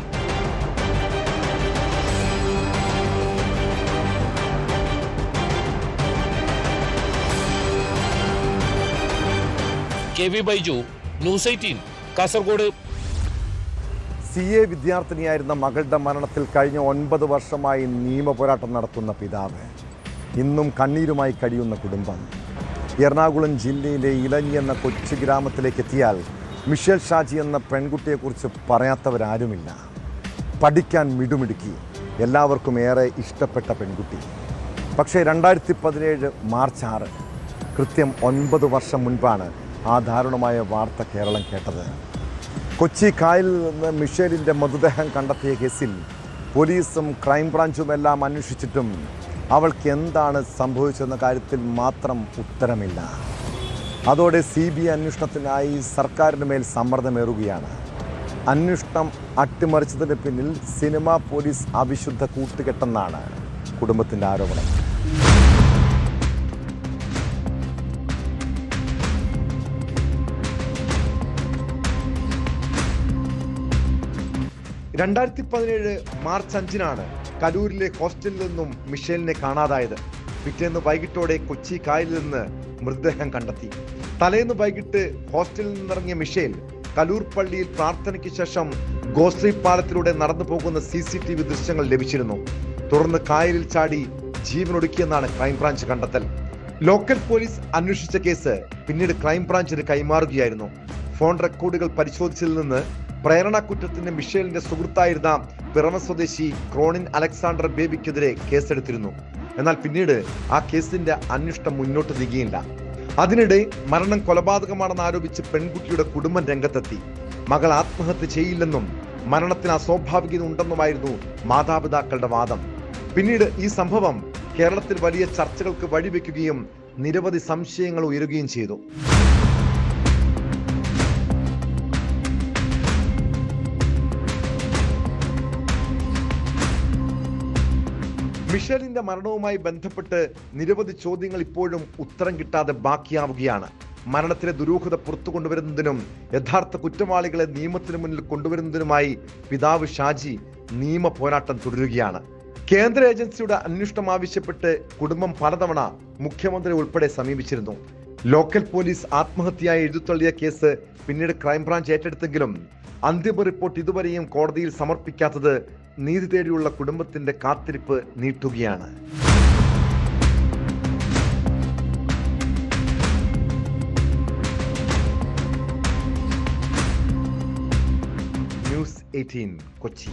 KV Baiju, news 18, Kasaragod. CA വിദ്യാർത്ഥിനിയായിരുന്ന മകളുടെ മരണത്തിൽ കഴിഞ്ഞ 9 വർഷമായി നിയമപോരാട്ടം നടത്തുന്ന പിതാവ്, ഇന്നും കണ്ണീരുമായി കഴിയുന്ന കുടുംബം. എറണാകുളം ജില്ലയിലെ ഇലഞ്ഞി എന്ന കൊച്ചു ഗ്രാമത്തിലേക്ക് എത്തിയാൽ മിഷേൽ ഷാജി എന്ന പെൺകുട്ടിയെക്കുറിച്ച് പറയാത്തവരാരുമില്ല. പഠിക്കാൻ മിടുമിടുക്കി, എല്ലാവർക്കും ഏറെ ഇഷ്ടപ്പെട്ട പെൺകുട്ടി. പക്ഷേ 2017 മാർച്ച് 6, കൃത്യം 9 വർഷം മുൻപാണ് ആ ദാരുണമായ വാർത്ത കേരളം കേട്ടത്. കൊച്ചി കായലിൽ നിന്ന് മിഷേലിൻ്റെ മൃതദേഹം കണ്ടെത്തിയ കേസിൽ പോലീസും ക്രൈംബ്രാഞ്ചും എല്ലാം അന്വേഷിച്ചിട്ടും അവൾക്ക് എന്താണ് സംഭവിച്ചതെന്ന കാര്യത്തിൽ മാത്രം ഉത്തരമില്ല. അതോടെ CBI അന്വേഷണത്തിനായി സർക്കാരിന് മേൽ സമ്മർദ്ദമേറുകയാണ്. അന്വേഷണം അട്ടിമറിച്ചതിന് പിന്നിൽ സിനിമാ പോലീസ് അവിശുദ്ധ കൂട്ടുകെട്ടെന്നാണ് കുടുംബത്തിൻ്റെ ആരോപണം. മാർച്ച് 5 കലൂരിലെ ഹോസ്റ്റലിൽ നിന്നും മിഷേലിനെ കാണാതായത്. പിറ്റേന്ന് വൈകിട്ടോടെ കൊച്ചി കായലിൽ നിന്ന് മൃതദേഹം കണ്ടെത്തി. തലേന്ന് വൈകിട്ട് ഹോസ്റ്റലിൽ നിന്നിറങ്ങിയ മിഷേൽ കലൂർ പള്ളിയിൽ പ്രാർത്ഥനയ്ക്ക് ശേഷം ഗോശ്രീ പാലത്തിലൂടെ നടന്നു പോകുന്ന CCTV ദൃശ്യങ്ങൾ ലഭിച്ചിരുന്നു. തുടർന്ന് കായലിൽ ചാടി ജീവനൊടുക്കിയെന്നാണ് ക്രൈംബ്രാഞ്ച് കണ്ടെത്തൽ. ലോക്കൽ പോലീസ് അന്വേഷിച്ച കേസ് പിന്നീട് ക്രൈംബ്രാഞ്ചിന് കൈമാറുകയായിരുന്നു. ഫോൺ റെക്കോർഡുകൾ പരിശോധിച്ചതിൽ നിന്ന് പ്രേരണ കുറ്റത്തിന് മിഷേലിന്റെ സുഹൃത്തായിരുന്ന പിറമ സ്വദേശി ക്രോണിൻ അലക്സാണ്ടർ ബേബിക്കെതിരെ കേസെടുത്തിരുന്നു. എന്നാൽ പിന്നീട് ആ കേസിന്റെ അന്വേഷണം മുന്നോട്ട് നീങ്ങിയില്ല. അതിനിടെ മരണം കൊലപാതകമാണെന്ന് ആരോപിച്ച് പെൺകുട്ടിയുടെ കുടുംബം രംഗത്തെത്തി. മകൾ ആത്മഹത്യ ചെയ്യില്ലെന്നും മരണത്തിന് അസ്വാഭാവികത ഉണ്ടെന്നുമായിരുന്നു മാതാപിതാക്കളുടെ വാദം. പിന്നീട് ഈ സംഭവം കേരളത്തിൽ വലിയ ചർച്ചകൾക്ക് വഴിവെക്കുകയും നിരവധി സംശയങ്ങൾ ഉയരുകയും ചെയ്തു. മിഷേലിന്റെ മരണവുമായി ബന്ധപ്പെട്ട് നിരവധി ചോദ്യങ്ങൾ ഇപ്പോഴും ഉത്തരം കിട്ടാതെ ബാക്കിയാവുകയാണ്. മരണത്തിലെ ദുരൂഹത പുറത്തു കൊണ്ടുവരുന്നതിനും യഥാർത്ഥ കുറ്റവാളികളെ നിയമത്തിന് മുന്നിൽ കൊണ്ടുവരുന്നതിനുമായി പിതാവ് ഷാജി നിയമ പോരാട്ടം തുടരുകയാണ്. കേന്ദ്ര ഏജൻസിയുടെ അന്വേഷണം ആവശ്യപ്പെട്ട് കുടുംബം പലതവണ മുഖ്യമന്ത്രി ഉൾപ്പെടെ സമീപിച്ചിരുന്നു. ലോക്കൽ പോലീസ് ആത്മഹത്യയായി എഴുതിത്തള്ളിയ കേസ് പിന്നീട് ക്രൈംബ്രാഞ്ച് ഏറ്റെടുത്തെങ്കിലും അന്തിമ റിപ്പോർട്ട് ഇതുവരെയും കോടതിയിൽ സമർപ്പിക്കാത്തത് നീതി തേടിയുള്ള കുടുംബത്തിന്റെ കാത്തിരിപ്പ് നീട്ടുകയാണ്. ന്യൂസ് 18 കൊച്ചി.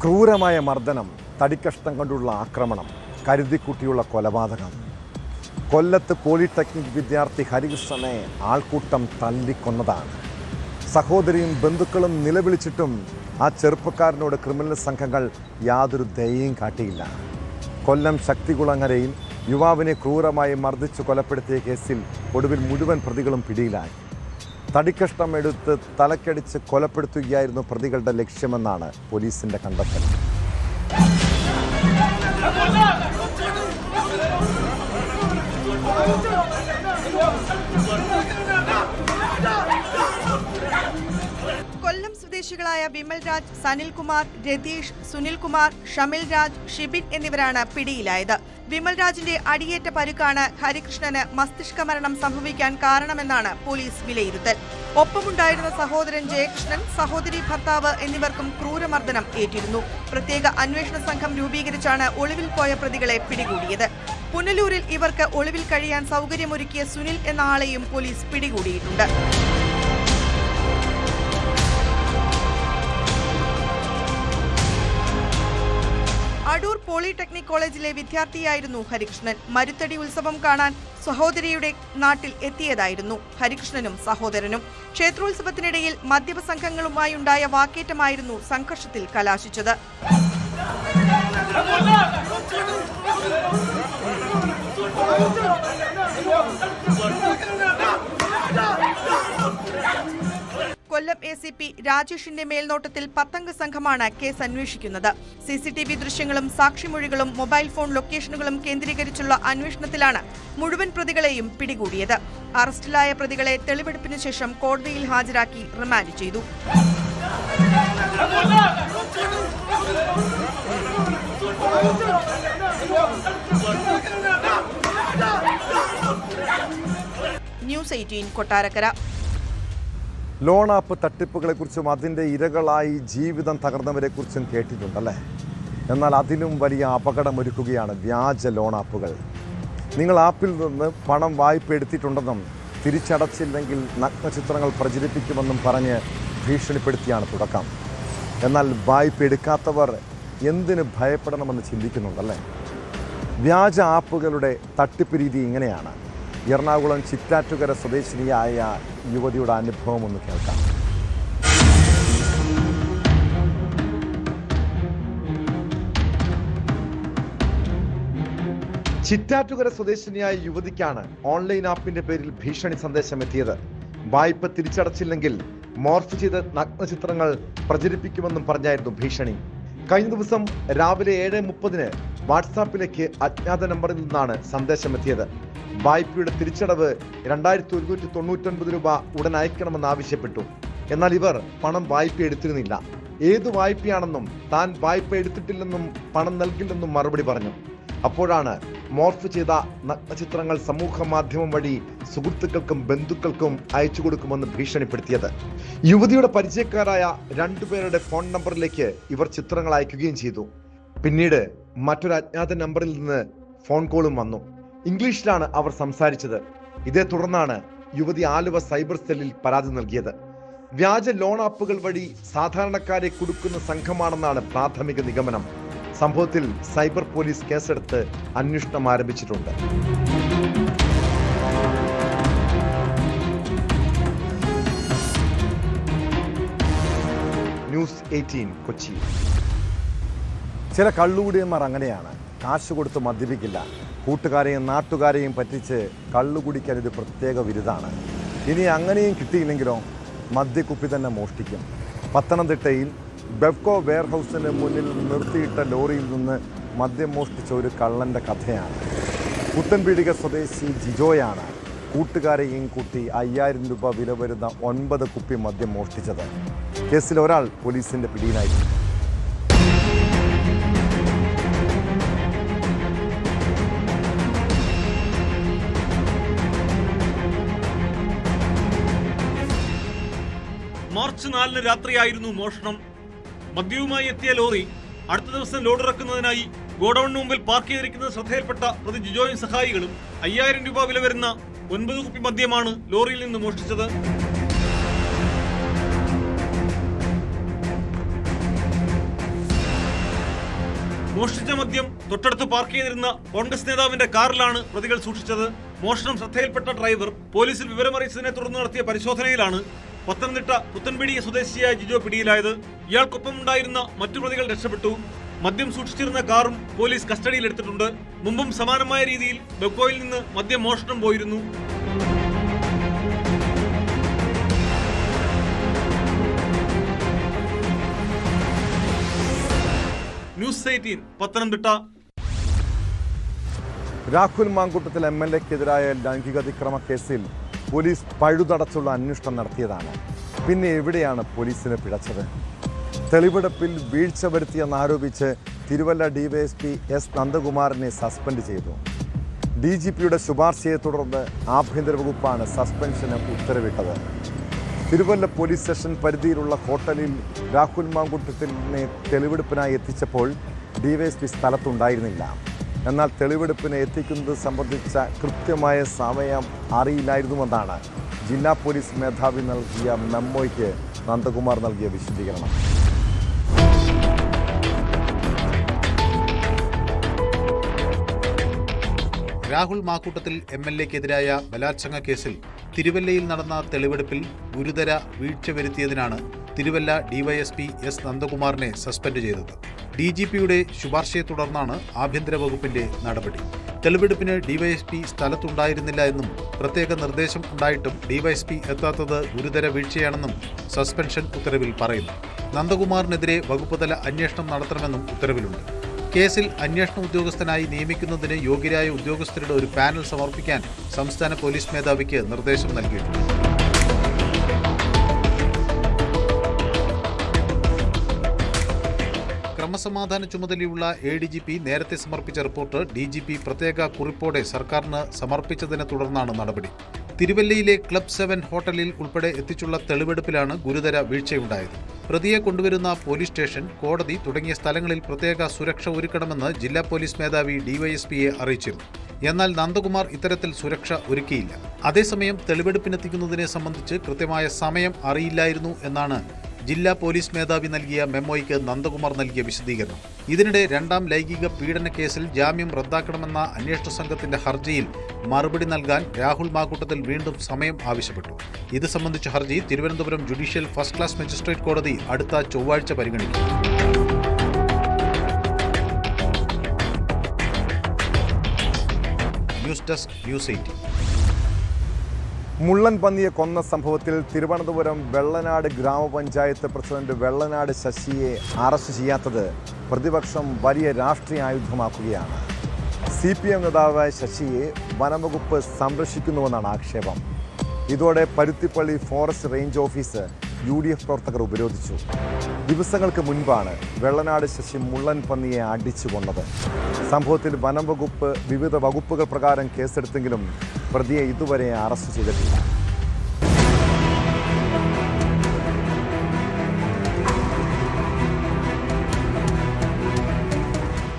ക്രൂരമായ മർദ്ദനം, തടിക്കഷ്ണം കൊണ്ടുള്ള ആക്രമണം, കരുതിക്കുട്ടിയുള്ള കൊലപാതകം. കൊല്ലത്ത് പോളിടെക്നിക് വിദ്യാർത്ഥി ഹരികൃഷ്ണനെ ആൾക്കൂട്ടം തല്ലിക്കൊന്നതാണ്. സഹോദരിയും ബന്ധുക്കളും നിലവിളിച്ചിട്ടും ആ ചെറുപ്പക്കാരനോട് ക്രിമിനൽ സംഘങ്ങൾ യാതൊരു ദയയും കാട്ടിയില്ല. കൊല്ലം ശക്തികുളങ്ങരയിൽ യുവാവിനെ ക്രൂരമായി മർദ്ദിച്ച് കൊലപ്പെടുത്തിയ കേസിൽ ഒടുവിൽ മുഴുവൻ പ്രതികളും പിടിയിലായി. തടിക്കഷ്ണം എടുത്ത് തലക്കടിച്ച് കൊലപ്പെടുത്തുകയായിരുന്നു പ്രതികളുടെ ലക്ഷ്യമെന്നാണ് പോലീസിന്റെ കണ്ടെത്തൽ. കൊല്ലം സ്വദേശികളായ വിമൽ രാജ്, സനിൽകുമാർ, രതീഷ്, സുനിൽകുമാർ, ഷമിൽ രാജ്, ഷിബിൻ എന്നിവരാണ് പിടിയിലായത്. വിമൽ രാജിന്റെ അടിയേറ്റ പരുക്കാണ് ഹരികൃഷ്ണന് മസ്തിഷ്ക മരണം സംഭവിക്കാൻ കാരണമെന്നാണ് പോലീസ് വിലയിരുത്തൽ. ഒപ്പമുണ്ടായിരുന്ന സഹോദരൻ ജയകൃഷ്ണൻ, സഹോദരി ഭർത്താവ് എന്നിവർക്കും ക്രൂരമർദ്ദനം ഏറ്റിരുന്നു. പ്രത്യേക അന്വേഷണ സംഘം രൂപീകരിച്ചാണ് ഒളിവിൽ പോയ പ്രതികളെ പിടികൂടിയത്. പുനലൂരിൽ ഇവർക്ക് ഒളിവിൽ കഴിയാൻ സൗകര്യമൊരുക്കിയ സുനിൽ എന്ന ആളെയും പോലീസ് പിടികൂടിയിട്ടുണ്ട്. അടൂർ പോളിടെക്നിക് കോളേജിലെ വിദ്യാർത്ഥിയായിരുന്നു ഹരികൃഷ്ണൻ. മരുത്തടി ഉത്സവം കാണാൻ സഹോദരിയുടെ നാട്ടിൽ എത്തിയതായിരുന്നു ഹരികൃഷ്ണനും സഹോദരനും. ക്ഷേത്രോത്സവത്തിനിടയിൽ മദ്യപ സംഘങ്ങളുമായുണ്ടായ വാക്കേറ്റമായിരുന്നു സംഘർഷത്തിൽ കലാശിച്ചത്. കൊല്ലം ACP രാജേഷിന്റെ മേൽനോട്ടത്തിൽ 10 അംഗ സംഘമാണ് കേസ് അന്വേഷിക്കുന്നത്. CCTV ദൃശ്യങ്ങളും സാക്ഷിമൊഴികളും മൊബൈൽ ഫോൺ ലൊക്കേഷനുകളും കേന്ദ്രീകരിച്ചുള്ള അന്വേഷണത്തിലാണ് മുഴുവൻ പ്രതികളെയും പിടികൂടിയത്. അറസ്റ്റിലായ പ്രതികളെ തെളിവെടുപ്പിന് ശേഷം കോടതിയിൽ ഹാജരാക്കി റിമാൻഡ് ചെയ്തു. ന്യൂസ് 18 കൊട്ടാരക്കര. ലോൺ ആപ്പ് തട്ടിപ്പുകളെക്കുറിച്ചും അതിൻ്റെ ഇരകളായി ജീവിതം തകർന്നവരെക്കുറിച്ചും കേട്ടിട്ടുണ്ടല്ലേ? എന്നാൽ അതിലും വലിയ അപകടമൊരുക്കുകയാണ് വ്യാജ ലോൺ ആപ്പുകൾ. നിങ്ങൾ ആപ്പിൽ നിന്ന് പണം വായ്പ എടുത്തിട്ടുണ്ടെന്നും തിരിച്ചടച്ചില്ലെങ്കിൽ നഗ്നചിത്രങ്ങൾ പ്രചരിപ്പിക്കുമെന്നും പറഞ്ഞ് ഭീഷണിപ്പെടുത്തിയാണ് തുടക്കം. എന്നാൽ വായ്പ എടുക്കാത്തവർ എന്തിന് ഭയപ്പെടണമെന്ന് ചിന്തിക്കുന്നുണ്ടല്ലേ? വ്യാജ ആപ്പുകളുടെ തട്ടിപ്പ് രീതി ഇങ്ങനെയാണ്. എറണാകുളം ചിറ്റാറ്റുകര സ്വദേശിനിയായ യുവതിയുടെ അനുഭവം ഒന്ന് കേൾക്കാം. ചിറ്റാറ്റുകര സ്വദേശിനിയായ യുവതിക്കാണ് ഓൺലൈൻ ആപ്പിന്റെ പേരിൽ ഭീഷണി സന്ദേശം എത്തിയത്. വായ്പ തിരിച്ചടച്ചില്ലെങ്കിൽ മോർഫ് ചെയ്ത് നഗ്നചിത്രങ്ങൾ പ്രചരിപ്പിക്കുമെന്നും പറഞ്ഞായിരുന്നു ഭീഷണി. കഴിഞ്ഞ ദിവസം രാവിലെ 7:30 വാട്സാപ്പിലേക്ക് അജ്ഞാത നമ്പറിൽ നിന്നാണ് സന്ദേശം എത്തിയത്. വായ്പയുടെ തിരിച്ചടവ് 2199 രൂപ ഉടൻ അയക്കണമെന്ന് ആവശ്യപ്പെട്ടു. എന്നാൽ ഇവർ പണം വായ്പ എടുത്തിരുന്നില്ല. ഏത് വായ്പയാണെന്നും താൻ വായ്പ എടുത്തിട്ടില്ലെന്നും പണം നൽകില്ലെന്നും മറുപടി പറഞ്ഞു. അപ്പോഴാണ് മോർഫ് ചെയ്ത നഗ്നചിത്രങ്ങൾ സമൂഹ മാധ്യമം വഴി സുഹൃത്തുക്കൾക്കും ബന്ധുക്കൾക്കും അയച്ചു കൊടുക്കുമെന്ന് ഭീഷണിപ്പെടുത്തിയത്. യുവതിയുടെ പരിചയക്കാരായ 2 പേരുടെ ഫോൺ നമ്പറിലേക്ക് ഇവർ ചിത്രങ്ങൾ അയക്കുകയും ചെയ്തു. പിന്നീട് മറ്റൊരു അജ്ഞാത നമ്പറിൽ നിന്ന് ഫോൺ കോളും വന്നു. ഇംഗ്ലീഷിലാണ് അവർ സംസാരിച്ചത്. ഇതേ തുടർന്നാണ് യുവതി ആലുവ സൈബർ സെല്ലിൽ പരാതി നൽകിയത്. വ്യാജ ലോൺ ആപ്പുകൾ വഴി സാധാരണക്കാരെ കുടുക്കുന്ന സംഘമാണെന്നാണ് പ്രാഥമിക നിഗമനം. സംഭവത്തിൽ സൈബർ പോലീസ് കേസെടുത്ത് അന്വേഷണം ആരംഭിച്ചിട്ടുണ്ട്. ന്യൂസ് 18 കൊച്ചി. ചില കള്ളുകുടിയന്മാർ അങ്ങനെയാണ്. കാശ് കൊടുത്ത് മദ്യപിക്കില്ല. കൂട്ടുകാരെയും നാട്ടുകാരെയും പറ്റിച്ച് കള്ളുകുടിക്കാൻ ഒരു പ്രത്യേക വിരുദാണ്. ഇനി അങ്ങനെയും കിട്ടിയില്ലെങ്കിലോ മദ്യക്കുപ്പി തന്നെ മോഷ്ടിക്കും. പത്തനംതിട്ടയിൽ ബെവ്കോ വെയർഹൗസിന് മുന്നിൽ നിർത്തിയിട്ട ലോറിയിൽ നിന്ന് മദ്യം മോഷ്ടിച്ച ഒരു കള്ളൻ്റെ കഥയാണ്. പുത്തൻപീടിക സ്വദേശി ജിജോയാണ് കൂട്ടുകാരെയും കൂട്ടി 5000 രൂപ വില വരുന്ന 9 കുപ്പി മദ്യം മോഷ്ടിച്ചത്. കേസിൽ ഒരാൾ പോലീസിന്റെ പിടിയിലായി. മാർച്ച് 4 രാത്രിയായിരുന്നു മോഷണം. മദ്യവുമായി എത്തിയ ലോറി അടുത്ത ദിവസം ലോഡ് ഇറക്കുന്നതിനായി ഗോഡൌണിന് മുമ്പിൽ പാർക്ക് ചെയ്തിരിക്കുന്നത് ശ്രദ്ധയിൽപ്പെട്ട പ്രതി ജിജോയും സഹായികളും 5000 രൂപ വില വരുന്ന 9 കുപ്പി മദ്യമാണ് ലോറിയിൽ നിന്ന് മോഷ്ടിച്ചത്. മോഷ്ടിച്ച മദ്യം തൊട്ടടുത്ത് പാർക്ക് ചെയ്തിരുന്ന കോൺഗ്രസ് നേതാവിന്റെ കാറിലാണ് പ്രതികൾ സൂക്ഷിച്ചത്. മോഷണം ശ്രദ്ധയിൽപ്പെട്ട ഡ്രൈവർ പോലീസിൽ വിവരമറിയിച്ചതിനെ തുടർന്ന് നടത്തിയ പരിശോധനയിലാണ് പത്തനംതിട്ട പുത്തൻപീടിക സ്വദേശിയായ ജിജോ പിടിയിലായത്. ഇയാൾക്കൊപ്പമുണ്ടായിരുന്ന മറ്റു പ്രതികൾ രക്ഷപ്പെട്ടു. മദ്യം സൂക്ഷിച്ചിരുന്ന കാറും പോലീസ് കസ്റ്റഡിയിലെടുത്തിട്ടുണ്ട്. മുമ്പും സമാനമായ രീതിയിൽ ബെവ്കോയിൽ നിന്ന് മദ്യം മോഷണം പോയിരുന്നു. ന്യൂസ് 18 പത്തനംതിട്ട. രാഹുൽ മാങ്കൂട്ടത്തിൽ MLA-ക്കെതിരായ ലൈംഗികാതിക്രമ കേസിൽ പോലീസ് പഴുതടച്ചുള്ള അന്വേഷണം നടത്തിയതാണ്. പിന്നെ എവിടെയാണ് പോലീസിന് പിഴച്ചത്? തെളിവെടുപ്പിൽ വീഴ്ച വരുത്തിയെന്നാരോപിച്ച് തിരുവല്ല DYSP S. നന്ദകുമാറിനെ സസ്പെൻഡ് ചെയ്തു. DGPയുടെ ശുപാർശയെ തുടർന്ന് ആഭ്യന്തര വകുപ്പാണ് സസ്പെൻഷന് ഉത്തരവിട്ടത്. തിരുവല്ല പോലീസ് സ്റ്റേഷൻ പരിധിയിലുള്ള ഹോട്ടലിൽ രാഹുൽ മാങ്കൂട്ടത്തിനെ തെളിവെടുപ്പിനായി എത്തിച്ചപ്പോൾ DYSP സ്ഥലത്തുണ്ടായിരുന്നില്ല. എന്നാൽ തെളിവെടുപ്പിന് എത്തിക്കുന്നത് സംബന്ധിച്ച കൃത്യമായ സമയം അറിയില്ലായിരുന്നുവെന്നാണ് ജില്ലാ പോലീസ് മേധാവി നൽകിയ മെമ്മോയ്ക്ക് നന്ദകുമാർ നൽകിയ വിശദീകരണം. രാഹുൽ മാക്കൂട്ടത്തിൽ MLA-ക്കെതിരായ ബലാത്സംഗ കേസിൽ തിരുവല്ലയിൽ നടന്ന തെളിവെടുപ്പിൽ ഗുരുതര വീഴ്ച വരുത്തിയതിനാണ് തിരുവല്ല DYSP S. നന്ദകുമാറിനെ സസ്പെൻഡ് ചെയ്തത്. DGPയുടെ ശുപാർശയെ തുടർന്നാണ് ആഭ്യന്തര വകുപ്പിന്റെ നടപടി. തെളിവെടുപ്പിന് DYSP സ്ഥലത്തുണ്ടായിരുന്നില്ല എന്നും പ്രത്യേക നിർദ്ദേശം ഉണ്ടായിട്ടും DYSP എത്താത്തത് ഗുരുതര വീഴ്ചയാണെന്നും സസ്പെൻഷൻ ഉത്തരവിൽ പറയുന്നു. നന്ദകുമാറിനെതിരെ വകുപ്പുതല അന്വേഷണം നടത്തണമെന്നും ഉത്തരവിലുണ്ട്. കേസിൽ അന്വേഷണ ഉദ്യോഗസ്ഥനായി നിയമിക്കുന്നതിന് യോഗ്യരായ ഉദ്യോഗസ്ഥരുടെ ഒരു പാനൽ സമർപ്പിക്കാൻ സംസ്ഥാന പോലീസ് മേധാവിക്ക് നിർദ്ദേശം നൽകിയിട്ടുണ്ട്. ക്രമസമാധാന ചുമതലയുള്ള ADGP നേരത്തെ സമർപ്പിച്ച റിപ്പോർട്ട് DGP പ്രത്യേക കുറിപ്പോടെ സർക്കാരിന് സമർപ്പിച്ചതിനെ തുടർന്നാണ് നടപടി. തിരുവല്ലയിലെ ക്ലബ് 7 ഹോട്ടലിൽ ഉൾപ്പെടെ എത്തിച്ചുള്ള തെളിവെടുപ്പിലാണ് ഗുരുതര വീഴ്ചയുണ്ടായത്. പ്രതിയെ കൊണ്ടുവരുന്ന പോലീസ് സ്റ്റേഷൻ, കോടതി തുടങ്ങിയ സ്ഥലങ്ങളിൽ പ്രത്യേക സുരക്ഷ ഒരുക്കണമെന്ന് ജില്ലാ പോലീസ് മേധാവി DYSPയെ അറിയിച്ചിരുന്നു. എന്നാൽ നന്ദകുമാർ ഇത്തരത്തിൽ സുരക്ഷ ഒരുക്കിയില്ല. അതേസമയം തെളിവെടുപ്പിനെത്തിക്കുന്നതിനെ സംബന്ധിച്ച് കൃത്യമായ സമയം അറിയില്ലായിരുന്നു എന്നാണ് ജില്ലാ പോലീസ് മേധാവി നൽകിയ മെമ്മോയ്ക്ക് നന്ദകുമാർ നൽകിയ വിശദീകരണം. ഇതിനിടെ രണ്ടാം ലൈംഗിക പീഡന കേസിൽ ജാമ്യം റദ്ദാക്കണമെന്ന അന്വേഷണ സംഘത്തിന്റെ ഹർജിയിൽ മറുപടി നൽകാൻ രാഹുൽ മാക്കൂട്ടത്തിൽ വീണ്ടും സമയം ആവശ്യപ്പെട്ടു. ഇത് സംബന്ധിച്ച ഹർജി Thiruvananthapuram judicial first class magistrate കോടതി അടുത്ത ചൊവ്വാഴ്ച പരിഗണിക്കും. News desk news 18. മുള്ളൻ പന്നിയെ കൊന്ന സംഭവത്തിൽ തിരുവനന്തപുരം വെള്ളനാട് ഗ്രാമപഞ്ചായത്ത് പ്രസിഡന്റ് വെള്ളനാട് ശശിയെ അറസ്റ്റ് ചെയ്യാത്തത് പ്രതിപക്ഷം വലിയ രാഷ്ട്രീയ ആയുധമാക്കുകയാണ്. CPM നേതാവായ ശശിയെ വനംവകുപ്പ് സംരക്ഷിക്കുന്നുവെന്നാണ് ആക്ഷേപം. ഇതോടെ Paruthippally forest range office UDF പ്രവർത്തകർ ഉപരോധിച്ചു. ദിവസങ്ങൾക്ക് മുൻപാണ് വെള്ളനാട് ശശി മുള്ളൻ പന്നിയെ അടിച്ചു കൊന്നത്. സംഭവത്തിൽ വനംവകുപ്പ് വിവിധ വകുപ്പുകൾ പ്രകാരം കേസെടുത്തെങ്കിലും പ്രതിയെ ഇതുവരെ അറസ്റ്റ് ചെയ്തിട്ടില്ല.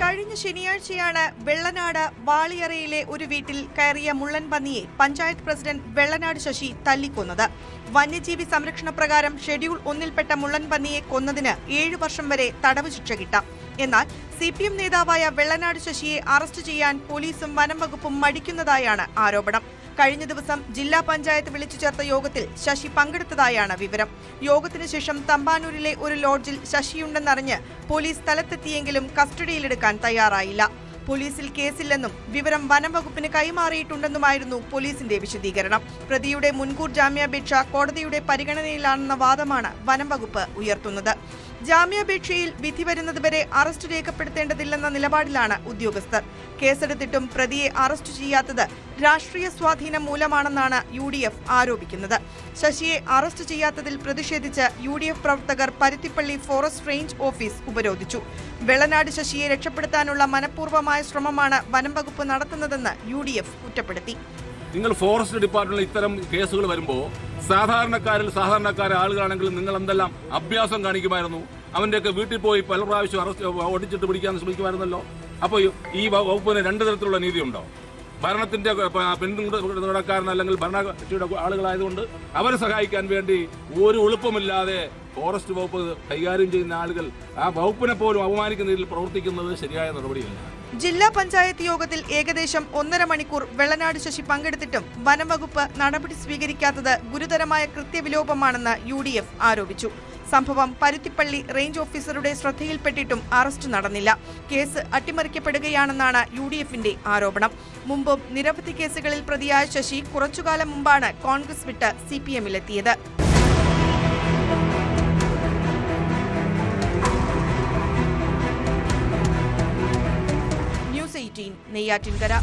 കഴിഞ്ഞ ശനിയാഴ്ചയാണ് വെള്ളനാട് വാളിയറയിലെ ഒരു വീട്ടിൽ കയറിയ മുള്ളൻ പന്നിയെ പഞ്ചായത്ത് പ്രസിഡന്റ് വെള്ളനാട് ശശി തല്ലിക്കൊന്നത്. വന്യജീവി സംരക്ഷണ പ്രകാരം ഷെഡ്യൂൾ 1-ൽപ്പെട്ട മുള്ളൻ പന്നിയെ കൊന്നതിന് 7 വർഷം വരെ തടവ് ശിക്ഷ കിട്ടാം. എന്നാൽ CPM നേതാവായ വെള്ളനാട് ശശിയെ അറസ്റ്റ് ചെയ്യാൻ പോലീസും വനംവകുപ്പും മടിക്കുന്നതായാണ് ആരോപണം. കഴിഞ്ഞ ദിവസം ജില്ലാ പഞ്ചായത്ത് വിളിച്ചു ചേർത്ത യോഗത്തിൽ ശശി പങ്കെടുത്തതായാണ് വിവരം. യോഗത്തിനു ശേഷം തമ്പാനൂരിലെ ഒരു ലോഡ്ജിൽ ശശിയുണ്ടെന്നറിഞ്ഞ് പോലീസ് സ്ഥലത്തെത്തിയെങ്കിലും കസ്റ്റഡിയിലെടുക്കാൻ തയ്യാറായില്ല. പോലീസിൽ കേസില്ലെന്നും വിവരം വനംവകുപ്പിന് കൈമാറിയിട്ടുണ്ടെന്നുമായിരുന്നു പോലീസിന്റെ വിശദീകരണം. പ്രതിയുടെ മുൻകൂർ ജാമ്യാപേക്ഷ കോടതിയുടെ പരിഗണനയിലാണെന്ന വാദമാണ് വനംവകുപ്പ് ഉയർത്തുന്നത്. ജാമ്യാപേക്ഷയിൽ വിധി വരുന്നതുവരെ അറസ്റ്റ് രേഖപ്പെടുത്തേണ്ടതില്ലെന്ന നിലപാടിലാണ് ഉദ്യോഗസ്ഥർ. കേസെടുത്തിട്ടും പ്രതിയെ അറസ്റ്റ് ചെയ്യാത്തത് രാഷ്ട്രീയ സ്വാധീനം മൂലമാണെന്നാണ് UDF ആരോപിക്കുന്നത്. ശശിയെ അറസ്റ്റ് ചെയ്യാത്തതിൽ പ്രതിഷേധിച്ച് UDF പ്രവർത്തകർ പരുത്തിപ്പള്ളി ഫോറസ്റ്റ് റേഞ്ച് ഓഫീസ് ഉപരോധിച്ചു. വെള്ളനാട് ശശിയെ രക്ഷപ്പെടുത്താനുള്ള മനഃപൂർവ്വമായ ശ്രമമാണ് വനംവകുപ്പ് നടത്തുന്നതെന്ന് UDF കുറ്റപ്പെടുത്തി. നിങ്ങൾ ഫോറസ്റ്റ് ഡിപ്പാർട്ട്മെന്റിൽ ഇത്തരം കേസുകൾ വരുമ്പോൾ സാധാരണക്കാരായ ആളുകളാണെങ്കിലും നിങ്ങൾ എന്തെല്ലാം അഭ്യാസം കാണിക്കുമായിരുന്നു. അവന്റെയൊക്കെ വീട്ടിൽ പോയി പല പ്രാവശ്യം അറസ്റ്റ് ഓടിച്ചിട്ട് പിടിക്കാൻ ശ്രമിക്കുമായിരുന്നല്ലോ. അപ്പോൾ ഈ വകുപ്പിന് 2 തരത്തിലുള്ള നീതിയുണ്ടോ? ഭരണത്തിന്റെ പിന്തുണക്കാരൻ അല്ലെങ്കിൽ ഭരണകക്ഷിയുടെ ആളുകളായതുകൊണ്ട് അവരെ സഹായിക്കാൻ വേണ്ടി ഒരു എളുപ്പമില്ലാതെ ഫോറസ്റ്റ് വകുപ്പ് കൈകാര്യം ചെയ്യുന്ന ആളുകൾ ആ വകുപ്പിനെ പോലും അപമാനിക്കുന്ന രീതിയിൽ പ്രവർത്തിക്കുന്നത് ശരിയായ നടപടിയല്ല. ജില്ലാ പഞ്ചായത്ത് യോഗത്തിൽ ഏകദേശം 1.5 മണിക്കൂർ വെള്ളനാട് ശശി പങ്കെടുത്തിട്ടും വനംവകുപ്പ് നടപടി സ്വീകരിക്കാത്തത് ഗുരുതരമായ കൃത്യവിലോപമാണെന്ന് UDF ആരോപിച്ചു. സംഭവം പരുത്തിപ്പള്ളി റേഞ്ച് ഓഫീസറുടെ ശ്രദ്ധയിൽപ്പെട്ടിട്ടും അറസ്റ്റ് നടന്നില്ല. കേസ് അട്ടിമറിക്കപ്പെടുകയാണെന്നാണ് UDFന്റെ ആരോപണം. മുമ്പും നിരവധി കേസുകളിൽ പ്രതിയായ ശശി കുറച്ചുകാലം മുമ്പാണ് കോൺഗ്രസ് വിട്ട് CPMലെത്തിയത്. ന്യൂസ് 18 നെയ്യാറ്റിൻകര.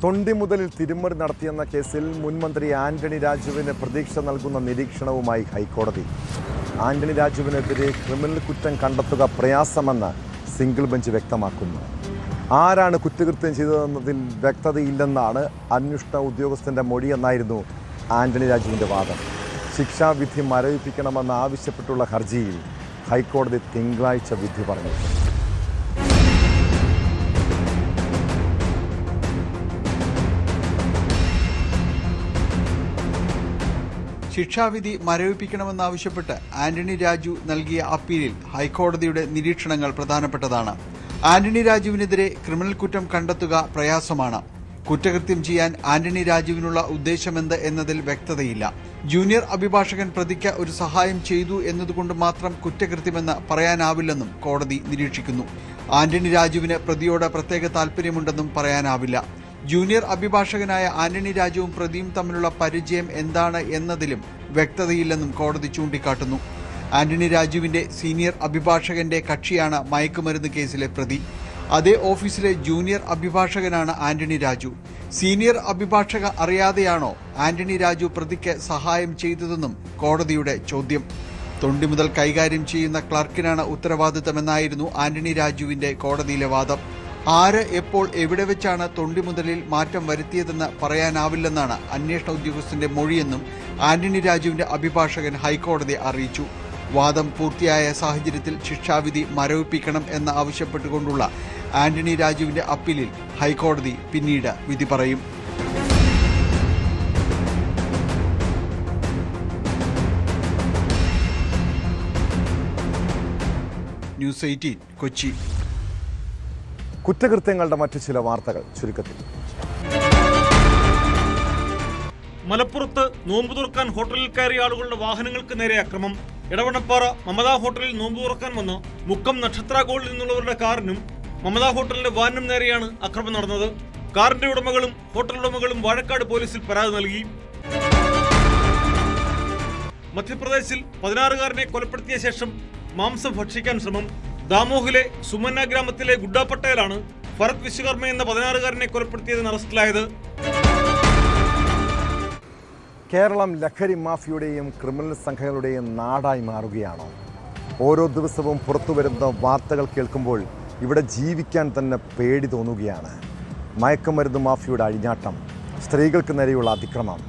തൊണ്ടിമുതലിൽ തിരിമറി നടത്തിയെന്ന കേസിൽ മുൻമന്ത്രി ആന്റണി രാജുവിന് പ്രതീക്ഷ നൽകുന്ന നിരീക്ഷണവുമായി ഹൈക്കോടതി. ആന്റണി രാജുവിനെതിരെ ക്രിമിനൽ കുറ്റം കണ്ടെത്തുക പ്രയാസമെന്ന് സിംഗിൾ ബെഞ്ച് വ്യക്തമാക്കുന്നു. ആരാണ് കുറ്റകൃത്യം ചെയ്തതെന്നതിൽ വ്യക്തതയില്ലെന്നാണ് അന്വേഷണ ഉദ്യോഗസ്ഥൻ്റെ മൊഴിയെന്നായിരുന്നു ആന്റണി രാജുവിൻ്റെ വാദം. ശിക്ഷാവിധി മരവിപ്പിക്കണമെന്ന് ആവശ്യപ്പെട്ടുള്ള ഹർജിയിൽ ഹൈക്കോടതി തിങ്കളാഴ്ച വിധി പറഞ്ഞു. ശിക്ഷാവിധി മരവിപ്പിക്കണമെന്നാവശ്യപ്പെട്ട് ആന്റണി രാജു നൽകിയ അപ്പീലിൽ ഹൈക്കോടതിയുടെ നിരീക്ഷണങ്ങൾ പ്രധാനപ്പെട്ടതാണ്. ആന്റണി രാജുവിനെതിരെ ക്രിമിനൽ കുറ്റം കണ്ടെത്തുക പ്രയാസമാണ്. കുറ്റകൃത്യം ചെയ്യാൻ ആന്റണി രാജുവിനുള്ള ഉദ്ദേശമെന്ത് എന്നതിൽ വ്യക്തതയില്ല. ജൂനിയർ അഭിഭാഷകൻ പ്രതിക്ക് ഒരു സഹായം ചെയ്തു എന്നതുകൊണ്ട് മാത്രം കുറ്റകൃത്യമെന്ന് പറയാനാവില്ലെന്നും കോടതി നിരീക്ഷിക്കുന്നു. ആന്റണി രാജുവിന് പ്രതിയോട് പ്രത്യേക താൽപ്പര്യമുണ്ടെന്നും പറയാനാവില്ല. ജൂനിയർ അഭിഭാഷകനായ ആന്റണി രാജുവും പ്രതിയും തമ്മിലുള്ള പരിചയം എന്താണ് എന്നതിലും വ്യക്തതയില്ലെന്നും കോടതി ചൂണ്ടിക്കാട്ടുന്നു. ആന്റണി രാജുവിന്റെ സീനിയർ അഭിഭാഷകന്റെ കക്ഷിയാണ് മയക്കുമരുന്ന് കേസിലെ പ്രതി. അതേ ഓഫീസിലെ ജൂനിയർ അഭിഭാഷകനാണ് ആന്റണി രാജു. സീനിയർ അഭിഭാഷക അറിയാതെയാണോ ആന്റണി രാജു പ്രതിക്ക് സഹായം ചെയ്തതെന്നും കോടതിയുടെ ചോദ്യം. തൊണ്ടി മുതൽ കൈകാര്യം ചെയ്യുന്ന ക്ലർക്കിനാണ് ഉത്തരവാദിത്തമെന്നായിരുന്നു ആന്റണി രാജുവിന്റെ കോടതിയിലെ വാദം. ആര് എപ്പോൾ എവിടെ വെച്ചാണ് തൊണ്ടി മുതലിൽ മാറ്റം വരുത്തിയതെന്ന് പറയാനാവില്ലെന്നാണ് അന്വേഷണ ഉദ്യോഗസ്ഥന്റെ മൊഴിയെന്നും ആന്റണി രാജുവിന്റെ അഭിഭാഷകൻ ഹൈക്കോടതിയെ അറിയിച്ചു. വാദം പൂർത്തിയായ സാഹചര്യത്തിൽ ശിക്ഷാവിധി മരവിപ്പിക്കണം എന്ന് ആവശ്യപ്പെട്ടുകൊണ്ടുള്ള ആന്റണി രാജുവിന്റെ അപ്പീലിൽ ഹൈക്കോടതി പിന്നീട് വിധി പറയും. ന്യൂസ് 18 കൊച്ചി. കുറ്റകൃത്യങ്ങളുടെ മറ്റു ചില വാർത്തകൾ ചുരുക്കത്തിൽ. മലപ്പുറത്ത് നോമ്പ് തുറക്കാൻ ഹോട്ടലിൽ കയറിയ ആളുകളുടെ വാഹനങ്ങൾക്ക് നേരെ അക്രമം. എടവണ്ണപ്പാറ മമതാ ഹോട്ടലിൽ നോമ്പ് തുറക്കാൻ വന്ന മുക്കം നക്ഷത്ര ഗോൾഡിൽ നിന്നുള്ളവരുടെ കാറിനും മമതാ ഹോട്ടലിന്റെ വാനിനും നേരെയാണ് അക്രമം നടന്നത്. കാറിന്റെ ഉടമകളും ഹോട്ടൽ ഉടമകളും വാഴക്കാട് പോലീസിൽ പരാതി നൽകി. മധ്യപ്രദേശിൽ 16-കാരനെ കൊലപ്പെടുത്തിയ ശേഷം മാംസം ഭക്ഷിക്കാൻ ശ്രമം. ദാമോഹിലെ സുമന്ന ഗ്രാമത്തിലെ ഗുഡ്ഡ പട്ടേലാണ് ഭരത് വിശ്വകർമ്മ എന്ന 16-കാരനെ കൊലപ്പെടുത്തിയതിന് അറസ്റ്റിലായത്. കേരളം ലഹരി മാഫിയുടെയും ക്രിമിനൽ സംഘങ്ങളുടെയും നാടായി മാറുകയാണോ? ഓരോ ദിവസവും പുറത്തുവരുന്ന വാർത്തകൾ കേൾക്കുമ്പോൾ ഇവിടെ ജീവിക്കാൻ തന്നെ പേടി തോന്നുകയാണ്. മയക്കുമരുന്ന് മാഫിയുടെ അഴിഞ്ഞാട്ടം, സ്ത്രീകൾക്ക് നേരെയുള്ള അതിക്രമം,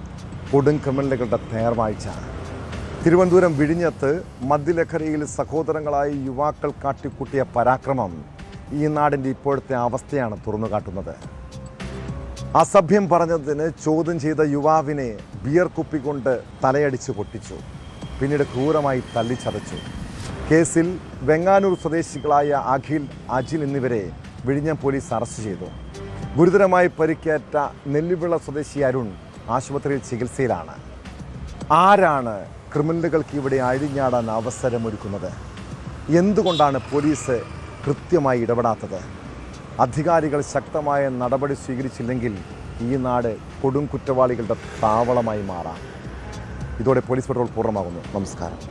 കൊടും ക്രിമിനലുകളുടെ നേർവാഴ്ച. തിരുവനന്തപുരം വിഴിഞ്ഞത്ത് മദ്യലഹരിയിൽ സഹോദരങ്ങളായി യുവാക്കൾ കാട്ടിക്കൂട്ടിയ പരാക്രമം ഈ നാടിൻ്റെ ഇപ്പോഴത്തെ അവസ്ഥയാണ് തുറന്നുകാട്ടുന്നത്. അസഭ്യം പറഞ്ഞതിന് ചോദ്യം ചെയ്ത യുവാവിനെ ബിയർ കുപ്പി കൊണ്ട് തലയടിച്ച് പൊട്ടിച്ചു. പിന്നീട് ക്രൂരമായി തല്ലിച്ചതച്ചു. കേസിൽ വെങ്ങാനൂർ സ്വദേശികളായ അഖിൽ, അജിൽ എന്നിവരെ വിഴിഞ്ഞം പോലീസ് അറസ്റ്റ് ചെയ്തു. ഗുരുതരമായി പരിക്കേറ്റ നെല്ലിവിള സ്വദേശി അരുൺ ആശുപത്രിയിൽ ചികിത്സയിലാണ്. ആരാണ് ക്രിമിനലുകൾക്ക് ഇവിടെ അഴിഞ്ഞാടാൻ അവസരമൊരുക്കുന്നത്? എന്തുകൊണ്ടാണ് പോലീസ് കൃത്യമായി ഇടപെടാത്തത്? അധികാരികൾ ശക്തമായ നടപടി സ്വീകരിച്ചില്ലെങ്കിൽ ഈ നാട് കൊടും കുറ്റവാളികളുടെ താവളമായി മാറാം. ഇതോടെ പോലീസ് പെട്രോൾ പൂർണ്ണമാകുന്നു. നമസ്കാരം.